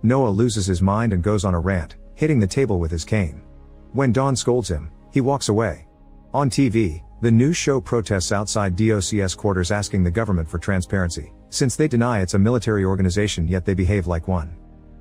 Noah loses his mind and goes on a rant, hitting the table with his cane. When Dawn scolds him, he walks away. On TV, the news show protests outside DOCS quarters asking the government for transparency, since they deny it's a military organization yet they behave like one.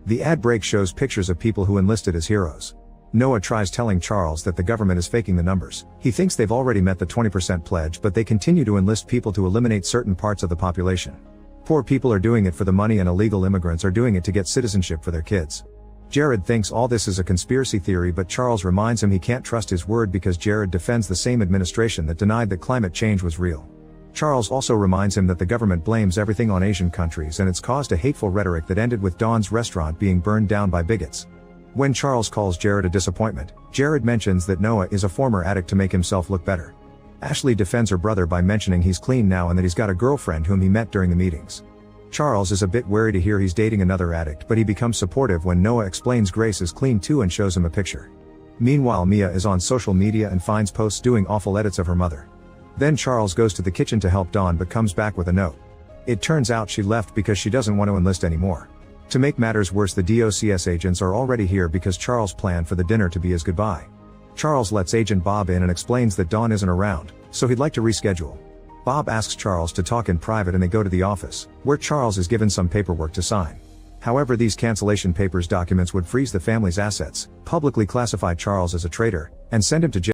The ad break shows pictures of people who enlisted as heroes. Noah tries telling Charles that the government is faking the numbers. He thinks they've already met the 20% pledge, but they continue to enlist people to eliminate certain parts of the population. Poor people are doing it for the money and illegal immigrants are doing it to get citizenship for their kids. Jared thinks all this is a conspiracy theory, but Charles reminds him he can't trust his word because Jared defends the same administration that denied that climate change was real. Charles also reminds him that the government blames everything on Asian countries and it's caused a hateful rhetoric that ended with Dawn's restaurant being burned down by bigots. When Charles calls Jared a disappointment, Jared mentions that Noah is a former addict to make himself look better. Ashley defends her brother by mentioning he's clean now and that he's got a girlfriend whom he met during the meetings. Charles is a bit wary to hear he's dating another addict, but he becomes supportive when Noah explains Grace is clean too and shows him a picture. Meanwhile, Mia is on social media and finds posts doing awful edits of her mother. Then Charles goes to the kitchen to help Dawn but comes back with a note. It turns out she left because she doesn't want to enlist anymore. To make matters worse, the DOCS agents are already here because Charles planned for the dinner to be his goodbye. Charles lets Agent Bob in and explains that Dawn isn't around, so he'd like to reschedule. Bob asks Charles to talk in private and they go to the office, where Charles is given some paperwork to sign. However, these cancellation papers documents would freeze the family's assets, publicly classify Charles as a traitor, and send him to jail.